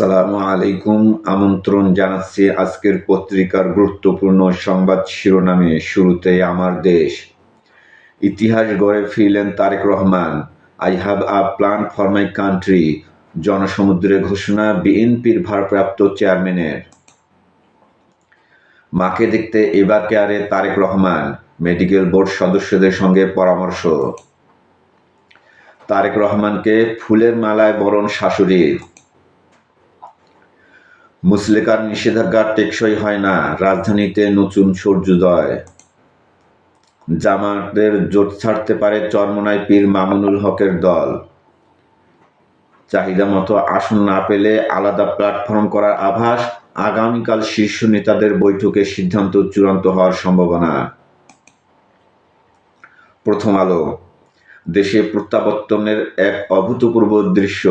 আসসালামু আলাইকুম। আমন্ত্রণ জানাচ্ছি আজকের পত্রিকার গুরুত্বপূর্ণ সংবাদ শিরোনামে। শুরুতেই আমার দেশ। ইতিহাস গড়ে ফিরলেন Tarique Rahman. I have a plan for my country. জনসমুদ্রে ঘোষণা বিএনপির ভারপ্রাপ্ত চেয়ারম্যানের। মাকে দেখতে এবার কেয়ারে তারেক রহমান। মেডিকেল বোর্ড সদস্যদের সঙ্গে পরামর্শ। তারেক রহমানকে ফুলের মালায় বরণ শাশুড়ির। মুচলেকার নিষেধাজ্ঞা টেকসই হয় না, রাজধানীতে নতুন সূর্যোদয়। জামায়াতের জোট ছাড়তে পারে চরমোনাই পীর মামুনুল হকের দল। চাহিদা মতো আসন না পেলে আলাদা প্ল্যাটফর্ম করার আভাস। আগামীকাল শীর্ষ নেতাদের বৈঠকে সিদ্ধান্ত চূড়ান্ত হওয়ার সম্ভাবনা। প্রথম আলো। দেশে প্রত্যাবর্তনের এক অভূতপূর্ব দৃশ্য।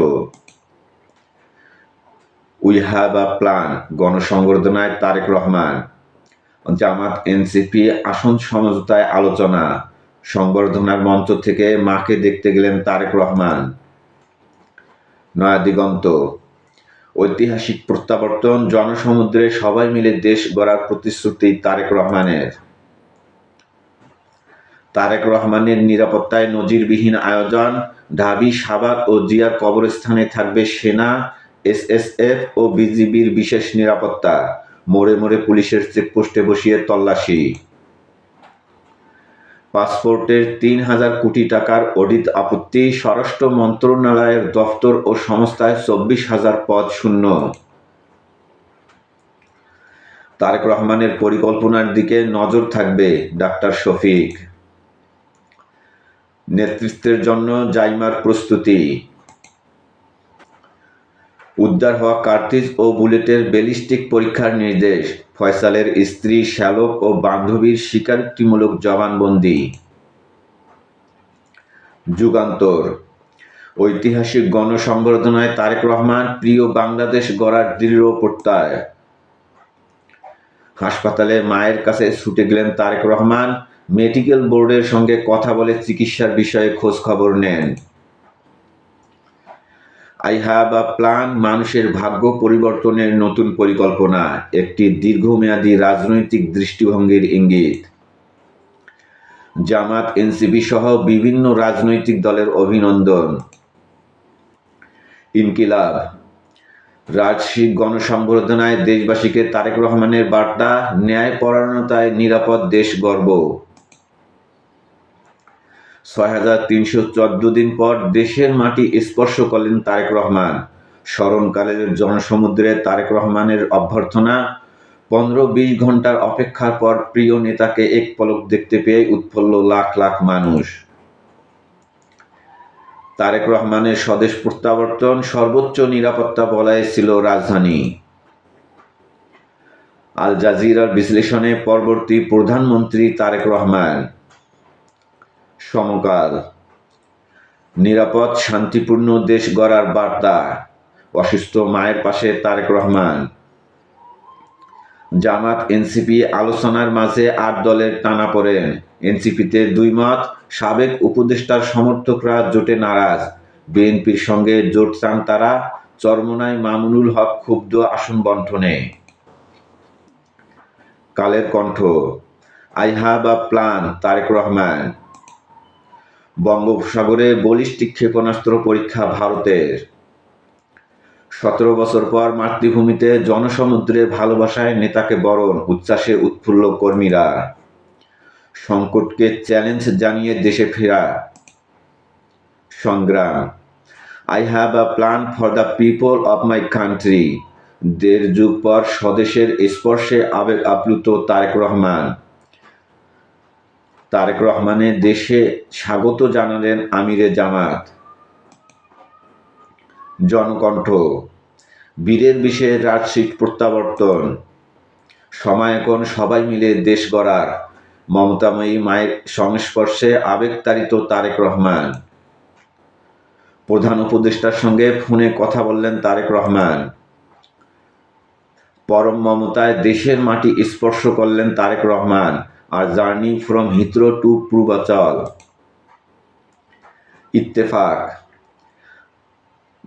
উই হ্যাভ আ প্ল্যান, গণসংবর্ধনায় তারেক রহমান। জামাত এনসিপি আসন সমঝোতায় আলোচনা। সংবর্ধনার মঞ্চ থেকে মাকে দেখতে গেলেন তারেক রহমান। নয়া দিগন্ত। ঐতিহাসিক প্রত্যাবর্তন, জনসমুদ্রে সবাই মিলে দেশ গড়ার প্রতিশ্রুতি তারেক রহমানের। তারেক রহমানের নিরাপত্তায় নজিরবিহীন আয়োজন। ঢাবি, সাভার ও জিয়ার কবরস্থানে থাকবে সেনা, এসএসএফ ও বিজিবির বিশেষ নিরাপত্তা। মোড়ে মোড়ে পুলিশের চেকপোস্টে বসিয়ে তল্লাশি। পাসপোর্টের ৩,০০০ কোটি টাকার অডিট আপত্তি। স্বরাষ্ট্র মন্ত্রণালয়ের দফতর ও সংস্থায় ২৪,০০০ পদ শূন্য। তারেক রহমানের পরিকল্পনার দিকে নজর থাকবে ডাক্তার শফিক। নেতৃত্বের জন্য জাইমার প্রস্তুতি। উদ্ধার হওয়া কার্তুজ ও বুলেটের ব্যালিস্টিক পরীক্ষার নির্দেশ। ফয়সালের স্ত্রী, শ্যালক ও বান্ধবীর স্বীকারোক্তিমূলক জবানবন্দি। যুগান্তর। ঐতিহাসিক গণসংবর্ধনায় তারেক রহমান, প্রিয় বাংলাদেশ গড়ার দৃঢ় প্রত্যয়। হাসপাতালে মায়ের কাছে ছুটে গেলেন তারেক রহমান। মেডিকেল বোর্ডের সঙ্গে কথা বলে চিকিৎসার বিষয়ে খোঁজ খবর নেন। আই হ্যাভ আ প্ল্যান, মানুষের ভাগ্য পরিবর্তনের নতুন পরিকল্পনা। একটি দীর্ঘমেয়াদী রাজনৈতিক দৃষ্টিভঙ্গির ইঙ্গিত। জামাত, এনসিপি সহ বিভিন্ন রাজনৈতিক দলের অভিনন্দন। ইনকিলাব। রাজশাহী গণসংবর্ধনায় দেশবাসীকে তারেক রহমানের বার্তা। ন্যায়পরায়ণতায় নিরাপদ দেশ গড়ব। ৬,৩১৪ দিন পর দেশের মাটি স্পর্শ করলেন তারেক রহমান। স্মরণকালের জনসমুদ্রে তারেক রহমানের অভ্যর্থনা। ১৫-২০ ঘন্টার অপেক্ষার পর প্রিয় নেতাকে এক পলক দেখতে পেয়ে উৎফুল্ল লাখ লাখ মানুষ। তারেক রহমানের স্বদেশ প্রত্যাবর্তন, সর্বোচ্চ নিরাপত্তা বলয়ে ছিল রাজধানী। আল জাজিরার বিশ্লেষণে পরবর্তী প্রধানমন্ত্রী তারেক রহমান। সমকাল। নিরাপদ শান্তিপূর্ণ দেশ গড়ার বার্তা। অসুস্থ মায়ের পাশে তারেক রহমান। জামাত এনসিপি আলোচনার মাঝে ৮ দলের টানাপোড়েন। এনসিপিতে ২ মত। সাবেক উপদেষ্টার সমর্থকরা জোটে নারাজ। বিএনপির সঙ্গে জোট চান তারা। চরমোনাই মামুনুল হক ক্ষুব্ধ আসন বণ্টনে। Kaler Kantho. I have a plan, Tarique Rahman. বঙ্গোপসাগরে ব্যালিস্টিক ক্ষেপণাস্ত্র পরীক্ষা ভারতের। ১৭ বছর পর মাতৃভূমিতে জনসমুদ্রে ভালোবাসায় নেতাকে বরণ, উচ্ছ্বাসে উৎফুল্ল কর্মীরা। সংকটকে চ্যালেঞ্জ জানিয়ে দেশে ফেরা। সংগ্রাম। I have a plan for the people of my country. ১.৫ যুগ পর স্বদেশের স্পর্শে আবেগ আপ্লুত তারেক রহমান। তারেক রহমানের দেশে স্বাগত জানালেন আমিরে জামাত। জনকণ্ঠ। বীরের বিষে রাজশাহী প্রত্যাবর্তন। সময় এখন সবাই মিলে দেশ গড়ার। মমতাময়ী মায়ের সংস্পর্শে আবেগতাড়িত তারেক রহমান। প্রধান উপদেষ্টার সঙ্গে ফোনে কথা বললেন তারেক রহমান। পরম মমতায় দেশের মাটি স্পর্শ করলেন তারেক রহমান। আর journey from Heathrow to Purbachal. Ittefaq.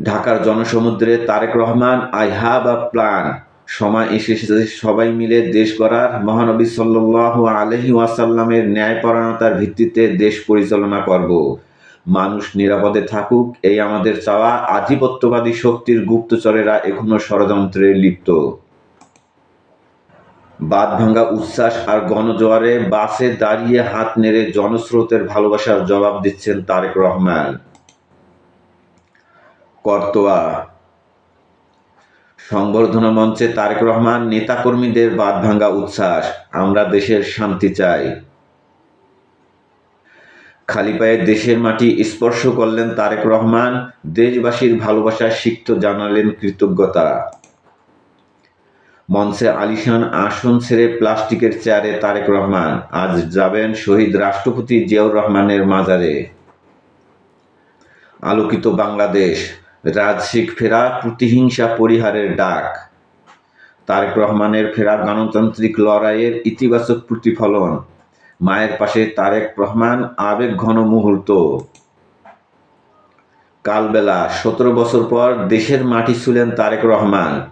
ঢাকার জনসমুদ্রে Tarique Rahman, I have a plan. সময় এসেছে সবাই মিলে দেশ গড়ার। মহানবী সাল্লাল্লাহু আলাইহি ওয়াসাল্লামের ন্যায়পরায়ণতার ভিত্তিতে দেশ পরিচালনা করব। মানুষ নিরাপদে থাকুক, এই আমাদের চাওয়া। আধিপত্যবাদী শক্তির গুপ্তচরেরা এখনো ষড়যন্ত্রে লিপ্ত। বাঁধভাঙা উচ্ছ্বাস আর গণজোয়ারে বাসে দাঁড়িয়ে হাত নেড়ে জনস্রোতের ভালোবাসার জবাব দিচ্ছেন তারেক রহমান। করতোয়া সংবর্ধনা মঞ্চে তারেক রহমান, নেতাকর্মীদের বাঁধভাঙা উচ্ছ্বাস। আমরা দেশের শান্তি চাই। খালি পায়ে দেশের মাটি স্পর্শ করলেন তারেক রহমান, দেশবাসীর ভালোবাসায় সিক্ত জানালেন কৃতজ্ঞতা। মঞ্চে আলিশান আসন ছেড়ে প্লাস্টিকের চেয়ারে তারেক রহমান। আজ যাবেন শহীদ রাষ্ট্রপতি জিয়াউর রহমানের মাজারে। আলোকিত বাংলাদেশ, রাজশিক ফেরা, প্রতিহিংসা পরিহারের ডাক। তারেক রহমানের ফেরা গণতান্ত্রিক লড়াইয়ের ইতিবাচক প্রতিফলন। মায়ের পাশে তারেক রহমান, আবেগ ঘন মুহূর্ত। কালবেলা 17 বছর পর দেশের মাটি ছুঁলেন তারেক রহমান।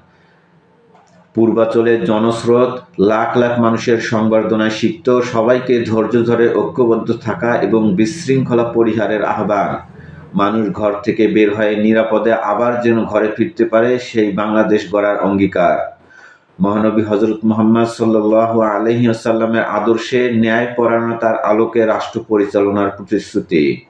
পূর্বাঞ্চলের জনস্রোত, লাখ লাখ মানুষের সংবর্ধনায় সিক্ত। সবাইকে ধৈর্য ধরে ঐক্যবদ্ধ থাকা এবং বিশৃঙ্খলা পরিহারের আহ্বান। মানুষ ঘর থেকে বের হয়ে নিরাপদে আবার যেন ঘরে ফিরতে পারে, সেই বাংলাদেশ গড়ার অঙ্গীকার। মহানবী হযরত মুহাম্মদ সাল্লাল্লাহু আলাইহি ওয়াসাল্লামের আদর্শে ন্যায়পরায়ণতার আলোকে রাষ্ট্র পরিচালনার প্রতিশ্রুতি।